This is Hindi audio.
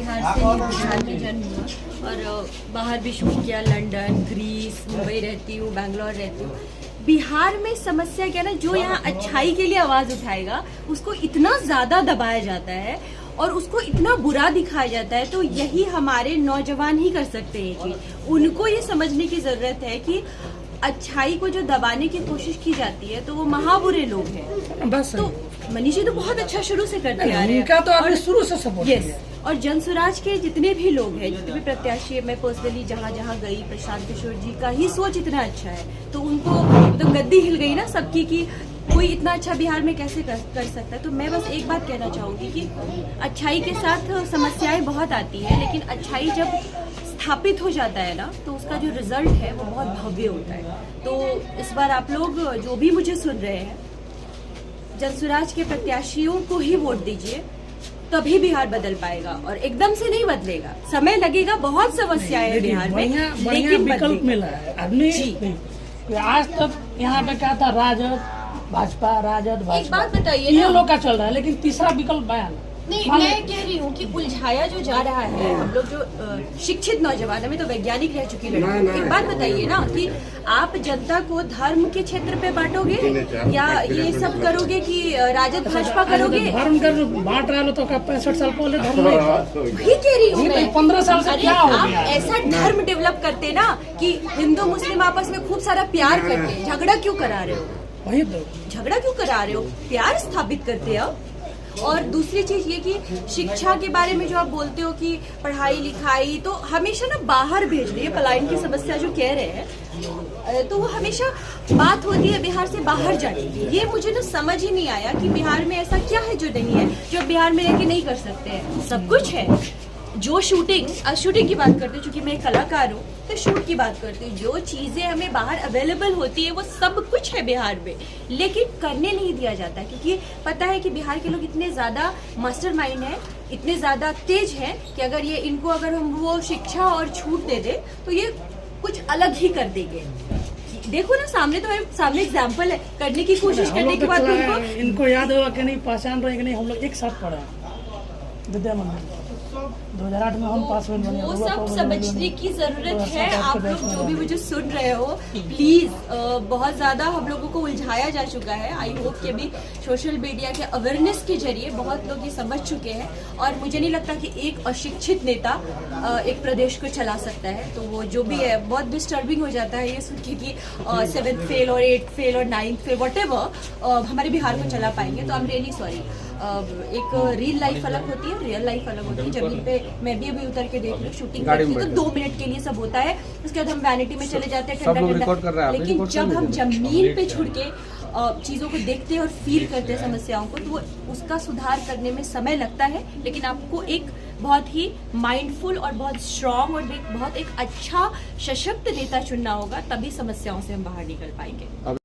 बिहार से ही बिहार में जन्म हुआ और बाहर भी शूट किया, लंदन, ग्रीस, मुंबई रहती हूँ, बैंगलोर रहती हूँ। बिहार में समस्या क्या ना, जो यहाँ अच्छाई के लिए आवाज उठाएगा उसको इतना ज्यादा दबाया जाता है और उसको इतना बुरा दिखाया जाता है। तो यही हमारे नौजवान ही कर सकते हैं कि उनको ये समझने की जरूरत है कि अच्छाई को जो दबाने की कोशिश की जाती है तो वो महाबुरे लोग हैं। बस तो मनीष जी तो बहुत अच्छा शुरू से करते आ रहे हैं, उनका तो आपने शुरू से सपोर्ट यस। किया। और जनसुराज के जितने भी लोग हैं, जितने भी प्रत्याशी, मैं पर्सनली जहाँ जहाँ गई, प्रशांत किशोर जी का ही सोच इतना अच्छा है तो उनको तो गद्दी हिल गई ना सबकी कि कोई इतना अच्छा बिहार में कैसे कर सकता है। तो मैं बस एक बात कहना चाहूंगी कि अच्छाई के साथ समस्याएं बहुत आती है, लेकिन अच्छाई जब स्थापित हो जाता है ना तो उसका जो रिजल्ट है वो बहुत भव्य होता है। तो इस बार आप लोग जो भी मुझे सुन रहे हैं, जनसुराज के प्रत्याशियों को ही वोट दीजिए, तभी बिहार बदल पाएगा और एकदम से नहीं बदलेगा, समय लगेगा। बहुत समस्याएं है बिहार में, लेकिन विकल्प मिला है आदमी जी। आज तक यहाँ पे क्या था, राजद भाजपा, राजद भाजपा, एक बात बताइए ये ना, लोग का चल रहा है, लेकिन तीसरा विकल्प बयान नहीं, मैं कह रही हूँ कि उलझाया जो जा रहा है, हम लोग जो शिक्षित नौजवान है, मैं तो वैज्ञानिक रह चुकी लड़की। एक बात बताइए ना कि आप जनता को धर्म के क्षेत्र पे बांटोगे या ये सब करोगे कि राजद भाजपा करोगे? धर्म कर बांट रहा तो का 65 साल पहले धर्म नहीं था। वही कह रही हूँ मैं, 15 साल से क्या हो आप गया? ऐसा धर्म डेवलप करते ना कि हिंदू मुस्लिम आपस में खूब सारा प्यार करते, झगड़ा क्यों करा रहे हो? वही तो झगड़ा क्यों करा रहे हो? प्यार स्थापित करते हो। और दूसरी चीज ये कि शिक्षा के बारे में जो आप बोलते हो कि पढ़ाई लिखाई, तो हमेशा ना बाहर भेज रही है, पलायन की समस्या जो कह रहे हैं, तो वो हमेशा बात होती है बिहार से बाहर जाने की। ये मुझे ना समझ ही नहीं आया कि बिहार में ऐसा क्या है जो नहीं है, जो बिहार में रह के नहीं कर सकते हैं। सब कुछ है। जो शूटिंग की बात करते हैं, चूंकि मैं एक कलाकार हूँ तो शूट की बात करती हूँ, जो चीजें हमें बाहर अवेलेबल होती है वो सब कुछ है बिहार में, लेकिन करने नहीं दिया जाता है क्योंकि पता है कि बिहार के लोग इतने ज्यादा मास्टरमाइंड हैं, इतने ज्यादा तेज हैं कि अगर हम वो शिक्षा और छूट दे दे तो ये कुछ अलग ही कर देंगे। देखो ना, सामने एग्जाम्पल है, करने की कोशिश करने के बाद इनको याद होगा कि नहीं, पहचान रहे कि नहीं, हम लोग एक साथ पढ़े विद्या मंदिर 2008 में हम पास हुए। वो सब समझने की जरूरत है। आप लोग जो भी मुझे सुन रहे हो, प्लीज, बहुत ज्यादा हम लोगों को उलझाया जा चुका है। आई होप कि अभी सोशल मीडिया के अवेयरनेस के जरिए बहुत लोग ये समझ चुके हैं और मुझे नहीं लगता कि एक अशिक्षित नेता एक प्रदेश को चला सकता है। तो वो जो भी है, बहुत डिस्टर्बिंग हो जाता है ये सुन के कि 7th फेल और 8th फेल और 9th फेल व्हाटएवर हमारे बिहार को चला पाएंगे। तो आई एम रियली सॉरी। एक रियल लाइफ अलग होती है, रियल लाइफ अलग होती है। जमीन पे मैं भी अभी उतर के देख रही हूँ, शूटिंग करती हूँ तो 2 मिनट के लिए सब होता है, उसके बाद हम वैनिटी में चले जाते हैं ठंडा। लेकिन जब हम जमीन पे छुड़ के चीजों को देखते हैं और फील करते हैं समस्याओं को, तो वो उसका सुधार करने में समय लगता है। लेकिन आपको एक बहुत ही माइंडफुल और बहुत स्ट्रांग और बहुत एक अच्छा सशक्त नेता चुनना होगा, तभी समस्याओं से हम बाहर निकल पाएंगे।